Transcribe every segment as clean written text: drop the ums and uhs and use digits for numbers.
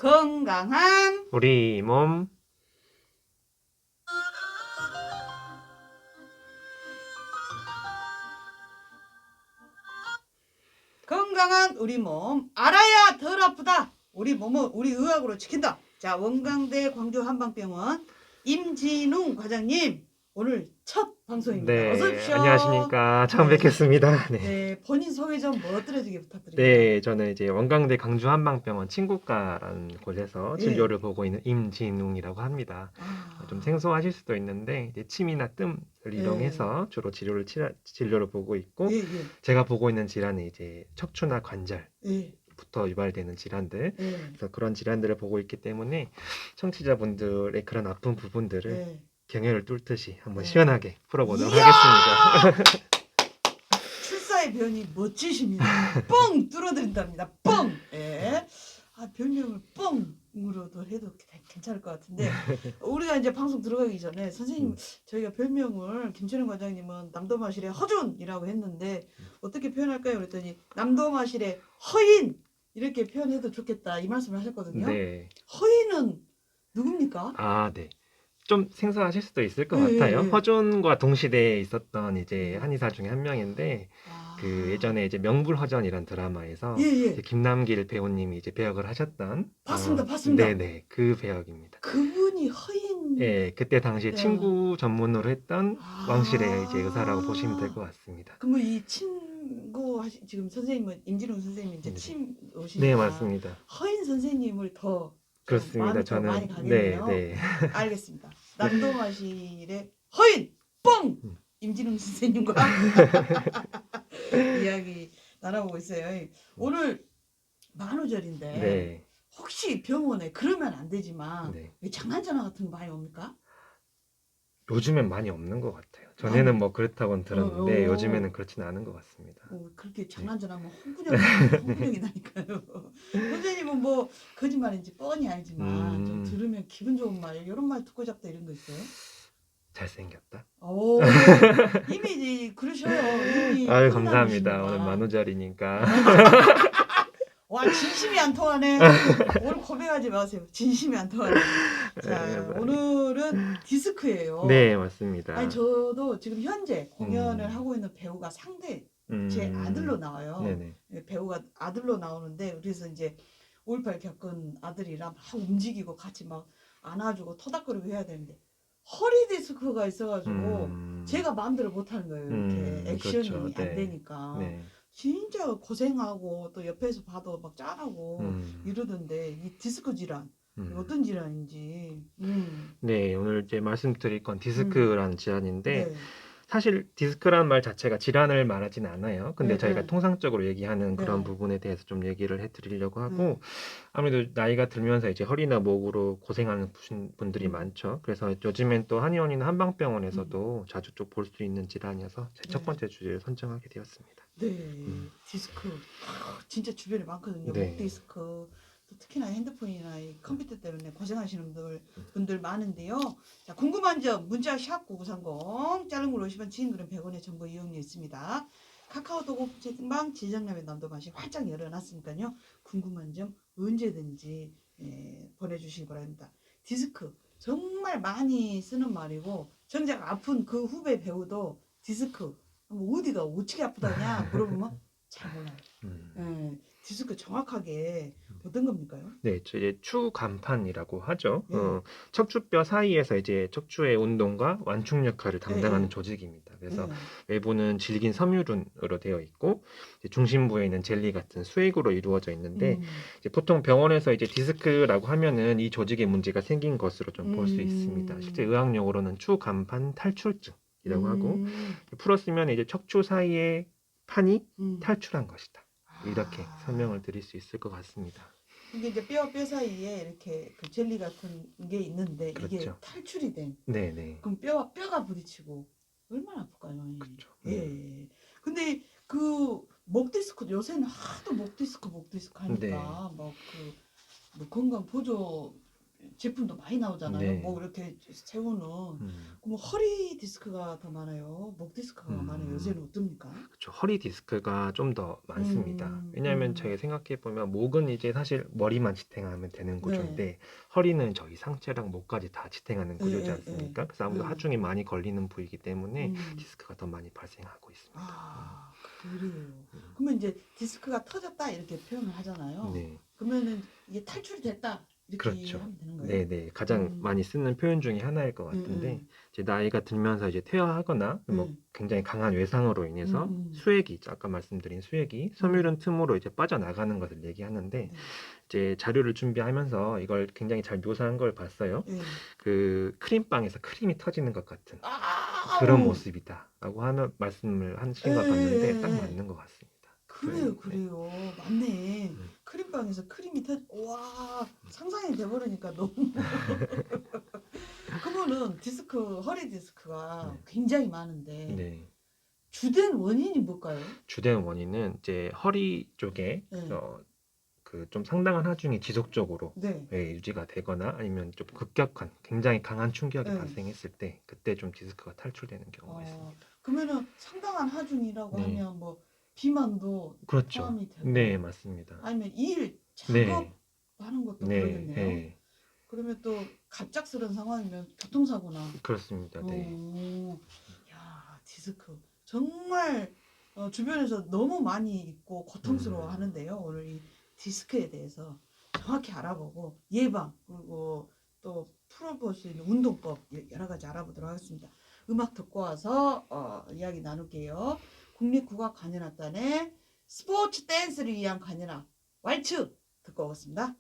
건강한 우리 몸. 건강한 우리 몸 알아야 덜 아프다. 우리 몸은 우리 의학으로 지킨다. 자, 원광대 광주 한방병원 임진웅 과장님 오늘 첫 방송입니다. 어서 네, 오십시오. 안녕하십니까. 처음 네. 뵙겠습니다. 네. 네, 본인 소개 좀 멋들어지게 부탁드립니다. 네, 저는 이제 원광대 강주 한방병원 친구과라는 곳에서 네. 진료를 보고 있는 임진웅이라고 합니다. 좀 생소하실 수도 있는데 이제 침이나 뜸을 이용해서 주로 진료를 보고 있고, 예, 예, 제가 보고 있는 질환은 이제 척추나 관절 예, 부터 유발되는 질환들, 예, 그래서 그런 질환들을 보고 있기 때문에 청취자분들의 그런 아픈 부분들을 예. 경혈을 뚫듯이 한번 네. 시원하게 풀어보도록 이야! 하겠습니다. 출사의 변이 멋지십니다. 뻥 뚫어드린답니다. 뻥. 예. 아, 별명을 뻥으로도 해도 괜찮을 것 같은데 우리가 이제 방송 들어가기 전에 선생님 저희가 별명을 김철현 과장님은 남도마실의 허준이라고 했는데 어떻게 표현할까요? 그랬더니 남도마실의 허인 이렇게 표현해도 좋겠다 이 말씀을 하셨거든요. 네. 허인은 누굽니까? 아, 네. 좀 생소하실 수도 있을 것 예, 같아요. 예, 예. 허준과 동시대에 있었던 이제 한의사 중에 한 명인데, 아. 그 예전에 이제 명불허전이라는 드라마에서 예, 예. 이제 김남길 배우님이 이제 배역을 하셨던 봤습니다, 봤습니다. 네네, 그 배역입니다. 그분이 허인. 예, 그때 당시에 야. 친구 전문으로 했던 왕실의 이제 의사라고 아. 보시면 될 것 같습니다. 그러면 이 친구 지금 선생님은 임진웅 선생님 이제 네. 침 오시니까 네, 맞습니다. 허인 선생님을 더 그렇습니다. 마음이 더 많이 가겠네요. 네. 알겠습니다. 남도마실의 허인 뻥 음. 임진웅 선생님과 이야기 나눠보고 있어요. 오늘 만우절인데 네. 혹시 병원에 그러면 안 되지만 네. 왜 장난전화 같은 거 많이 옵니까? 요즘엔 많이 없는 것 같아요. 전에는 뭐 그렇다고는 들었는데 요즘에는 그렇지는 않은 것 같습니다. 그렇게 장난전화하면 홍군형이 나니까요. 선생님은 뭐 거짓말인지 뻔히 알지만 좀 들으면 기분 좋은 말 이런 말 듣고 잡다 이런 거 있어요? 잘생겼다. 오, 이미 그러셔요. 이미 아유, 혼나시는구나. 감사합니다. 오늘 만우절이니까. 와, 진심이 안 통하네. 오늘 고백하지 마세요. 진심이 안 통하네. 자, 오늘은 디스크예요. 네, 맞습니다. 아니 저도 지금 현재 공연을 하고 있는 배우가 상대 제 아들로 나와요. 네네. 배우가 아들로 나오는데 그래서 이제 5.18 겪은 아들이랑 막 움직이고 같이 막 안아주고 토닥거리고 해야 되는데 허리 디스크가 있어가지고 제가 마음대로 못하는 거예요. 이렇게 액션이 그렇죠. 안 네. 되니까 네. 진짜 고생하고 또 옆에서 봐도 막 짠하고 이러던데 이 디스크 질환 어떤 질환인지. 네, 오늘 이제 말씀드릴 건 디스크라는 질환인데, 네. 사실 디스크라는 말 자체가 질환을 말하진 않아요. 근데 네, 저희가 네. 통상적으로 얘기하는 그런 네. 부분에 대해서 좀 얘기를 해드리려고 하고, 아무래도 나이가 들면서 이제 허리나 목으로 고생하는 분들이 많죠. 그래서 요즘엔 또 한의원이나 한방병원에서도 자주 좀 볼 수 있는 질환이어서 제 첫 네. 번째 주제를 선정하게 되었습니다. 네, 디스크 진짜 주변에 많거든요. 네. 목 디스크 또 특히나 핸드폰이나 이 컴퓨터 때문에 고생하시는 분들 많은데요. 자, 궁금한 점 문자 샵 9930 짧은 걸 50원 긴 글은 100원의 정보 이용료 있습니다. 카카오톡 오픈 채팅방 지정남의 남도 맛이 활짝 열어놨으니까요. 궁금한 점 언제든지 보내주시기 바랍니다. 디스크 정말 많이 쓰는 말이고 정작 아픈 그 후배 배우도 디스크 어디가 어떻게 아프다냐 물어보면 잘 몰라요. 디스크 정확하게 어떤 겁니까요? 네, 저 이제 추간판이라고 하죠. 예. 척추뼈 사이에서 이제 척추의 운동과 완충 역할을 담당하는 예. 조직입니다. 그래서 예. 외부는 질긴 섬유륜으로 되어 있고, 이제 중심부에 있는 젤리 같은 수액으로 이루어져 있는데, 이제 보통 병원에서 이제 디스크라고 하면은 이 조직에 문제가 생긴 것으로 좀 볼 수 있습니다. 실제 의학용어로는 추간판 탈출증이라고 하고, 풀었으면 이제 척추 사이의 판이 탈출한 것이다. 이렇게 설명을 드릴 수 있을 것 같습니다. 이게 이제 뼈 사이에 이렇게 그 젤리 같은 게 있는데 그렇죠. 이게 탈출이 된. 네네. 그럼 뼈와 뼈가 부딪히고 얼마나 아플까요? 그렇죠. 예. 근데 그 목 디스크 요새는 하도 목 디스크 하니까 네. 막 그 뭐 건강 보조 제품도 많이 나오잖아요. 네. 뭐 이렇게 세우는. 음. 그럼 허리 디스크가 더 많아요? 목 디스크가 많아요? 요새는 어떻습니까? 그쵸. 허리 디스크가 좀 더 많습니다. 왜냐하면 음. 저희 생각해 보면 목은 이제 사실 머리만 지탱하면 되는 네. 구조인데 허리는 저희 상체랑 목까지 다 지탱하는 구조지 예, 않습니까? 그래서 아무래도 예. 하중이 많이 걸리는 부위이기 때문에 음. 디스크가 더 많이 발생하고 있습니다. 아, 그래요. 음. 그러면 이제 디스크가 터졌다 이렇게 표현을 하잖아요. 네. 그러면은 이게 탈출이 됐다 이렇게 그렇죠. 하면 되는 거예요? 네네. 가장 음. 많이 쓰는 표현 중에 하나일 것 같은데 이제 나이가 들면서 이제 퇴화하거나 뭐 굉장히 강한 외상으로 인해서 수액이 아까 말씀드린 수액이 섬유륜 틈으로 이제 빠져나가는 것을 얘기하는데 네. 이제 자료를 준비하면서 이걸 굉장히 잘 묘사한 걸 봤어요. 예. 그 크림빵에서 크림이 터지는 것 같은 아, 그런 아우. 모습이다라고 하는 말씀을 하신 걸 예, 봤는데 예, 딱 예. 맞는 것 같습니다. 그래요, 네. 그래요. 맞네. 음. 크림빵에서 크림이 와, 상상이 돼버리니까 너무. 그러면은 디스크, 허리 디스크가 네. 굉장히 많은데 네. 주된 원인이 뭘까요? 주된 원인은 이제 허리 쪽에 네. 그 좀 상당한 하중이 지속적으로 네. 유지가 되거나 아니면 좀 급격한 굉장히 강한 충격이 네. 발생했을 때 그때 좀 디스크가 탈출되는 경우가 있습니다. 그러면은 상당한 하중이라고 네. 하면 뭐 비만도 그렇죠. 포함이 되고 네, 맞습니다. 아니면 일, 네. 작업하는 것도 네. 그러겠네요. 네. 그러면 또 갑작스러운 상황이면 교통사고나. 그렇습니다. 네. 야, 디스크 정말 주변에서 너무 많이 있고 고통스러워 하는데요. 오늘 이 디스크에 대해서 정확히 알아보고 예방 그리고 또 풀어볼 수 있는 운동법 여러 가지 알아보도록 하겠습니다. 음악 듣고 와서 이야기 나눌게요. 국립국악관현악단의 스포츠 댄스를 위한 관현악 왈츠 듣고 오겠습니다.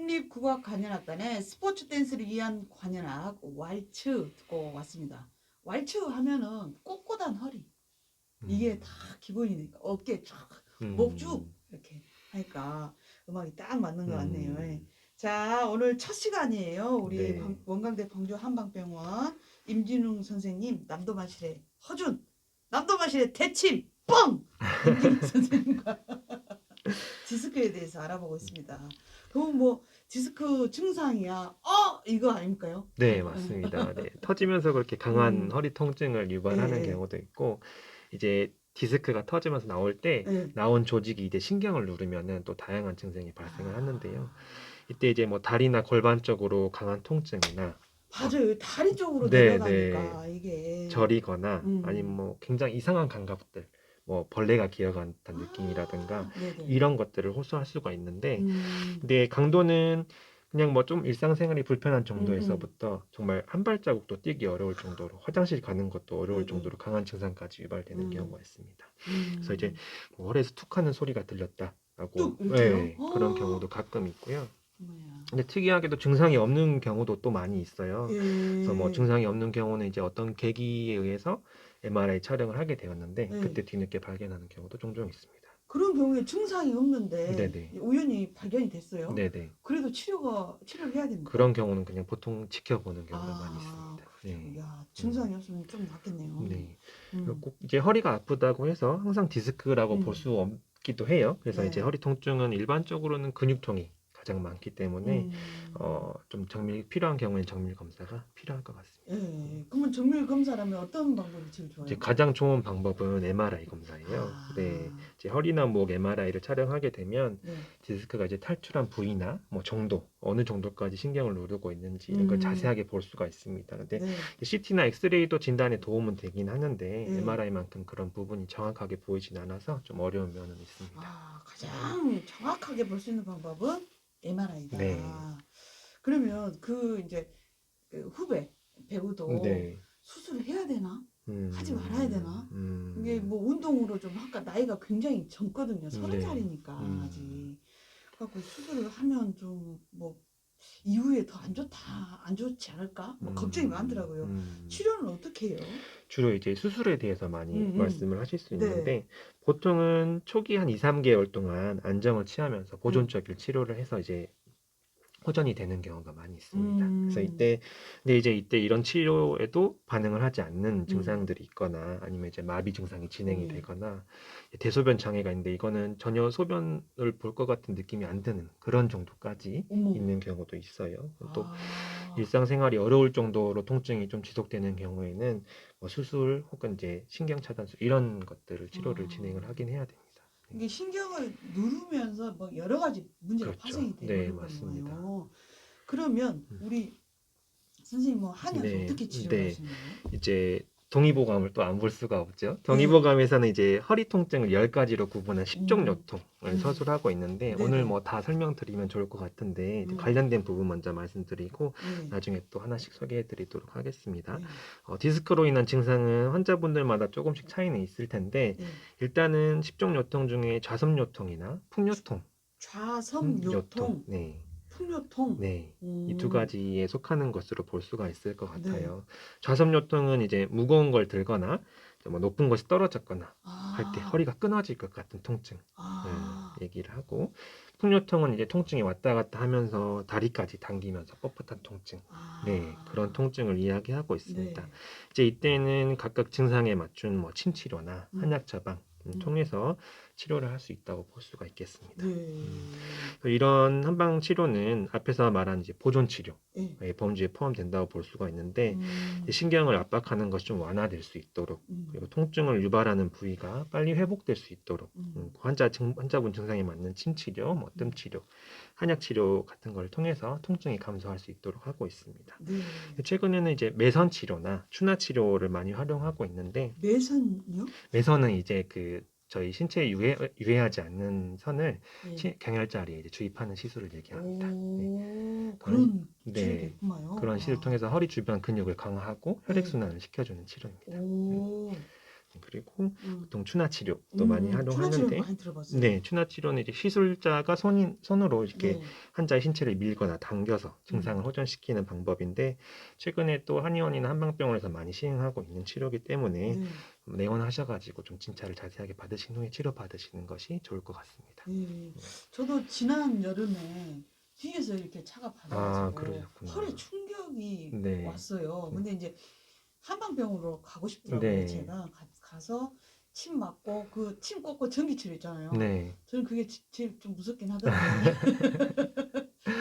국립국악관현악단의 스포츠 댄스를 위한 관현악 왈츠 듣고 왔습니다. 왈츠 하면은 꼿꼿한 허리 이게 다 기본이니까 어깨 쫙 목쭉 이렇게 하니까 음악이 딱 맞는 것 같네요. 자, 오늘 첫 시간이에요. 우리 네. 원광대 광주 한방병원 임진웅 선생님, 남도마실의 허준, 남도마실의 대침 뻥 임진웅 선생님과 디스크에 대해서 알아보고 있습니다. 그럼 뭐 디스크 증상이야. 이거 아닙니까요? 네, 맞습니다. 네. 터지면서 그렇게 강한 허리 통증을 유발하는 예, 예. 경우도 있고 이제 디스크가 터지면서 나올 때 예. 나온 조직이 이제 신경을 누르면은 또 다양한 증상이 발생을 하는데요. 아, 이때 이제 뭐 다리나 골반 쪽으로 강한 통증이나 맞아요. 다리 쪽으로 네, 내려가니까 이게 저리거나 아니면 뭐 굉장히 이상한 감각들, 뭐 벌레가 기어간 듯한 느낌이라든가 네네. 이런 것들을 호소할 수가 있는데 음, 근데 강도는 그냥 뭐 좀 일상생활이 불편한 정도에서부터 정말 한 발자국도 뛰기 어려울 정도로 화장실 가는 것도 어려울 정도로 강한 증상까지 유발되는 경우가 있습니다. 그래서 이제 뭐 허리에서 툭 하는 소리가 들렸다라고 뚝 이렇게요? 네, 그런 경우도 가끔 있고요. 뭐야. 근데 특이하게도 증상이 없는 경우도 또 많이 있어요. 그래서 뭐 예. 증상이 없는 경우는 이제 어떤 계기에 의해서 MRI 촬영을 하게 되었는데 네. 그때 뒤늦게 발견하는 경우도 종종 있습니다. 그런 경우에 증상이 없는데 네네. 우연히 발견이 됐어요. 네네. 그래도 치료를 해야 됩니까? 그런 경우는 그냥 보통 지켜보는 경우가 많이 있습니다. 그렇죠. 네. 야, 증상이 없으면 좀 낫겠네요. 네. 음. 꼭 이제 허리가 아프다고 해서 항상 디스크라고 볼 수 없기도 해요. 그래서 네. 이제 허리 통증은 일반적으로는 근육통이 가장 많기 때문에 좀 필요한 경우에는 정밀 검사가 필요할 것 같습니다. 예. 그러면 정밀 검사라면 어떤 방법이 제일 좋아요? 이제 가장 좋은 방법은 MRI 검사예요. 네, 이제 허리나 목 MRI를 촬영하게 되면 네. 디스크가 이제 탈출한 부위나 뭐 정도, 어느 정도까지 신경을 누르고 있는지 이런 걸 자세하게 볼 수가 있습니다. 근데 네. CT나 엑스레이도 진단에 도움은 되긴 하는데 네. MRI만큼 그런 부분이 정확하게 보이진 않아서 좀 어려운 면은 있습니다. 가장 정확하게 볼 수 있는 방법은 MRI다. 네. 그러면 이제 그 후배 배우도 네. 수술을 해야 되나? 하지 말아야 되나? 이게 뭐 운동으로 좀 아까 나이가 굉장히 젊거든요. 30살이니까 아직. 그래갖고 수술을 하면 좀 뭐 이후에 더 안 좋지 않을까? 뭐 걱정이 많더라고요. 치료는 어떻게 해요? 주로 이제 수술에 대해서 많이 말씀을 하실 수 네. 있는데 보통은 초기 한 2, 3개월 동안 안정을 취하면서 보존적인 치료를 해서 이제 호전이 되는 경우가 많이 있습니다. 그래서 음. 근데 이제 이때 이런 치료에도 반응을 하지 않는 증상들이 있거나 아니면 이제 마비 증상이 진행이 네. 되거나 대소변 장애가 있는데 이거는 전혀 소변을 볼 것 같은 느낌이 안 드는 그런 정도까지 어머. 있는 경우도 있어요. 또 아. 일상생활이 어려울 정도로 통증이 좀 지속되는 경우에는 뭐 수술 혹은 이제 신경 차단술 이런 것들을 치료를 진행을 아. 하긴 해야 됩니다. 네. 이게 신경을 누르면서 뭐 여러 가지 문제가 그렇죠. 파생이 네, 돼버린 맞습니다. 거네요. 그러면 음. 우리 선생님 뭐 한의원에서 네, 어떻게 치료를 네. 하시는 거예요? 이제 동의보감을 또 안 볼 수가 없죠. 네. 동의보감에서는 이제 허리 통증을 10가지로 구분한 10종 음. 요통을 서술하고 있는데 오늘 네네. 뭐 다 설명드리면 좋을 것 같은데 이제 음. 관련된 부분 먼저 말씀드리고 네. 나중에 또 하나씩 소개해 드리도록 하겠습니다. 네. 디스크로 인한 증상은 환자분들마다 조금씩 차이는 있을 텐데 네. 일단은 10종 요통 중에 좌섬 요통이나 풍요통, 요통, 좌섬요통, 네. 풍요통. 네. 이 두 음. 가지에 속하는 것으로 볼 수가 있을 것 네. 같아요. 좌석요통은 이제 무거운 걸 들거나 뭐 높은 것이 떨어졌거나 할 때 아. 허리가 끊어질 것 같은 통증을 아. 얘기를 하고 풍요통은 이제 통증이 왔다 갔다 하면서 다리까지 당기면서 뻣뻣한 통증. 네, 그런 아. 통증을 이야기하고 있습니다. 네. 이제 이때는 각각 증상에 맞춘 뭐 침치료나 음. 한약 처방 음. 통해서 치료를 할 수 있다고 볼 수가 있겠습니다. 네. 이런 한방 치료는 앞에서 말한 이제 보존 치료 예. 범주에 포함된다고 볼 수가 있는데 이제 음. 신경을 압박하는 것이 좀 완화될 수 있도록 그리고 음. 통증을 유발하는 부위가 빨리 회복될 수 있도록 음. 환자분 증상에 맞는 침 치료, 뭐 뜸 음. 치료, 한약 치료 같은 걸 통해서 통증이 감소할 수 있도록 하고 있습니다. 네. 최근에는 이제 매선 치료나 추나 치료를 많이 활용하고 있는데 매선요? 매선은 이제 저희 신체에 유해하지 않는 선을 네. 경혈자리에 이제 주입하는 시술을 얘기합니다. 네. 오, 그런, 그런 치료도 네. 있구만요. 그런 시술을 아. 통해서 허리 주변 근육을 강화하고 네. 혈액순환을 시켜주는 치료입니다. 오. 그리고 음. 보통 추나 치료도 많이 추나 치료는 활용하는데, 많이 들어봤어요. 네, 추나 치료는 이제 시술자가 손으로 이렇게 네. 환자의 신체를 밀거나 당겨서 음. 증상을 호전시키는 방법인데, 최근에 또 한의원이나 한방병원에서 많이 시행하고 있는 치료이기 때문에 네. 내원하셔가지고 좀 진찰을 자세하게 받으신 후에 치료 받으시는 것이 좋을 것 같습니다. 네. 저도 지난 여름에 뒤에서 이렇게 차가 아, 받아가지고 그러셨구나. 허리 충격이 네, 왔어요. 네, 근데 이제 한방병원으로 가고 싶더라고요. 네, 제가 가서 침 맞고 그 침 꽂고 전기치료 있잖아요. 네, 저는 그게 제일 좀 무섭긴 하더라고요.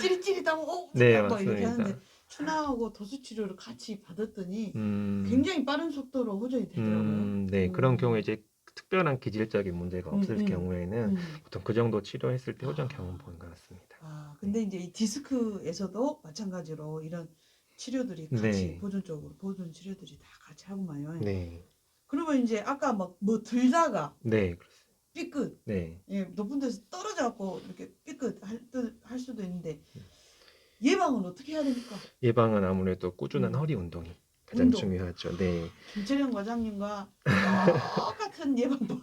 찌릿찌릿하고 네, 막 이렇게 하는데 맞습니다. 추나하고 도수 치료를 같이 받았더니 음, 굉장히 빠른 속도로 호전이 되더라고요. 네, 그런 경우에 음. 이제 특별한 기질적인 문제가 음. 없을 음. 경우에는 음. 보통 그 정도 치료했을 때 호전 경험 아. 보는 것 같습니다. 네, 근데 이제 이 디스크에서도 마찬가지로 이런 치료들이 같이 네, 보존적으로 보존 치료들이 다 같이 하고만요. 네, 그러면 이제 아까 막 뭐 들다가 네, 그렇습니다. 삐끗, 네. 예, 높은 데서 떨어져 갖고 이렇게 삐끗 할 수도 있는데 예방은 어떻게 해야 됩니까? 예방은 아무래도 꾸준한 음. 허리 운동이 가장 운동. 중요하죠. 네. 김철영 과장님과 똑같은 예방법.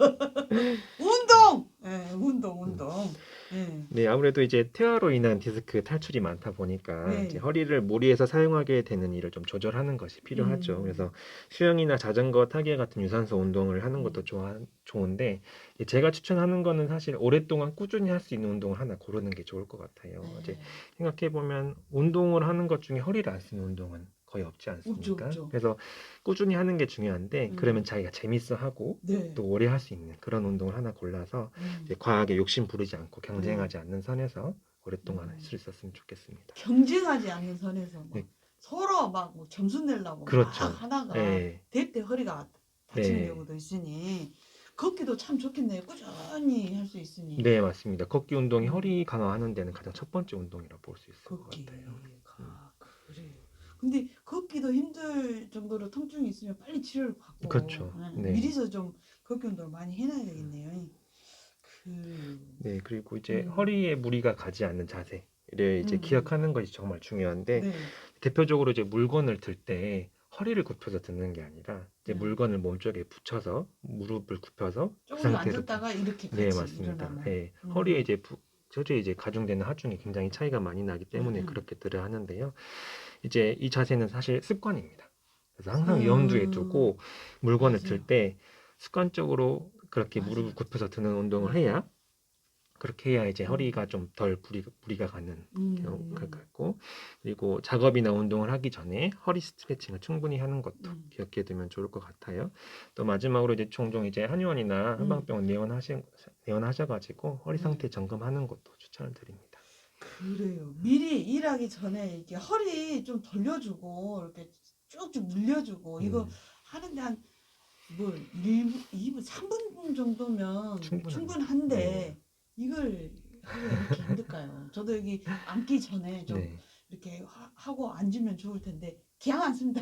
운동. 예, 음. 운동. 예. 네, 아무래도 이제 태아로 인한 디스크 탈출이 많다 보니까 이제 네. 허리를 무리해서 사용하게 되는 일을 좀 조절하는 것이 필요하죠. 음. 그래서 수영이나 자전거 타기 같은 유산소 운동을 하는 것도 음. 좋은데 제가 추천하는 거는 사실 오랫동안 꾸준히 할 수 있는 운동을 하나 고르는 게 좋을 것 같아요. 이제 네. 생각해 보면 운동을 하는 것 중에 허리를 안 쓰는 운동은 거의 없지 없죠, 않습니까? 없죠. 그래서 꾸준히 하는 게 중요한데 그러면 음. 자기가 재밌어 하고 네. 또 오래 할 수 있는 그런 운동을 하나 골라서 이제 음. 과하게 욕심 부리지 않고 네. 경쟁하지 않는 선에서 오랫동안 할 음. 수 있었으면 좋겠습니다. 경쟁하지 않는 선에서 네, 막 서로 막뭐 점수 내려고 막 그렇죠. 하다가 네, 대 때 허리가 다치는 네, 경우도 있으니 걷기도 참 좋겠네요. 꾸준히 할 수 있으니. 네, 맞습니다. 걷기 운동이 음. 허리 강화하는 데는 가장 첫 번째 운동이라고 볼 수 있을 것 걷기. 같아요. 음, 그래요. 근데 걷기도 힘들 정도로 통증이 있으면 빨리 치료를 받고 그렇죠. 예, 네, 미리서 좀 걷기 운동을 많이 해놔야 되겠네요. 그 네, 그리고 이제 음. 허리에 무리가 가지 않는 자세를 이제 음. 기억하는 것이 정말 중요한데 네. 대표적으로 이제 물건을 들 때 허리를 굽혀서 드는 게 아니라 이제 음. 물건을 몸쪽에 붙여서 무릎을 굽혀서 그 조금 상태에서 앉았다가 이렇게 네, 같이 맞습니다. 일어나는. 예, 허리에 이제 저주에 이제 가중되는 하중이 굉장히 차이가 많이 나기 음. 때문에 음. 그렇게 들어야 하는데요. 이제 이 자세는 사실 습관입니다. 그래서 항상 염두에 음. 두고 물건을 들 맞아요. 때 습관적으로 그렇게 무릎을 맞아요. 굽혀서 드는 운동을 음. 해야 그렇게 해야 이제 허리가 좀 덜 무리가 가는 경우가 음. 같고, 그리고 작업이나 운동을 하기 전에 허리 스트레칭을 충분히 하는 것도 음. 기억해 두면 좋을 것 같아요. 또 마지막으로 이제 종종 이제 한의원이나 한방병원 내원하셔가지고 허리 네. 상태 점검하는 것도 추천을 드립니다. 그래요. 미리 일하기 전에 이렇게 허리 좀 돌려주고 이렇게 쭉쭉 늘려주고 이거 하는데 한 뭐 1분, 2분, 3분 정도면 충분한데 네. 이걸 하기가 이렇게 힘들까요? 저도 여기 앉기 전에 좀 네. 이렇게 하고 앉으면 좋을 텐데 그냥 앉습니다.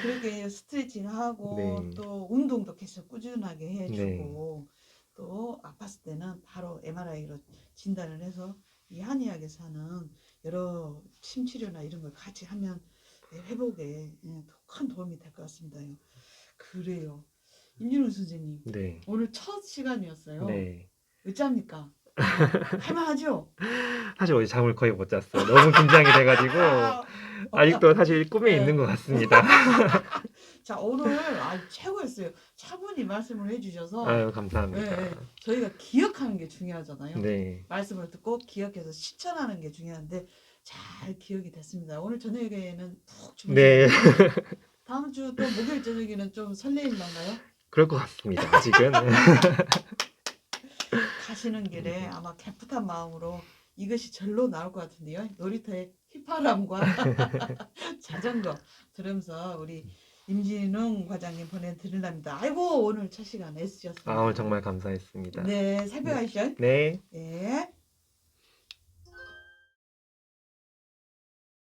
그렇게 스트레칭하고 네. 또 운동도 계속 꾸준하게 네. 해주고 또 아팠을 때는 바로 MRI로 진단을 해서 이 한의학에서 하는 여러 침치료나 이런 걸 같이 하면 회복에 큰 도움이 될 것 같습니다. 그래요. 임진우 선생님 네. 오늘 첫 시간이었어요. 네. 어쩝니까? 할만하죠? 사실 어제 잠을 거의 못 잤어요. 너무 긴장이 돼가지고 아직도 사실 꿈에 네. 있는 것 같습니다. 자 오늘 최고였어요. 차분히 말씀을 해주셔서 아유, 감사합니다. 네, 저희가 기억하는 게 중요하잖아요. 네. 말씀을 듣고 기억해서 실천하는 게 중요한데 잘 기억이 됐습니다. 오늘 저녁에는 푹 주무세요. 네. 다음 주 또 목요일 저녁에는 좀 설레임만가요? 그럴 것 같습니다. 아직은. 가시는 길에 아마 개풋한 마음으로 이것이 절로 나올 것 같은데요. 놀이터의 휘파람과 자전거 들으면서 우리 임진웅 과장님 보내드리랍니다. 아이고 오늘 첫 시간 애쓰셨습니다. 아, 오늘 정말 감사했습니다. 네, 새벽 하시죠? 네. 네.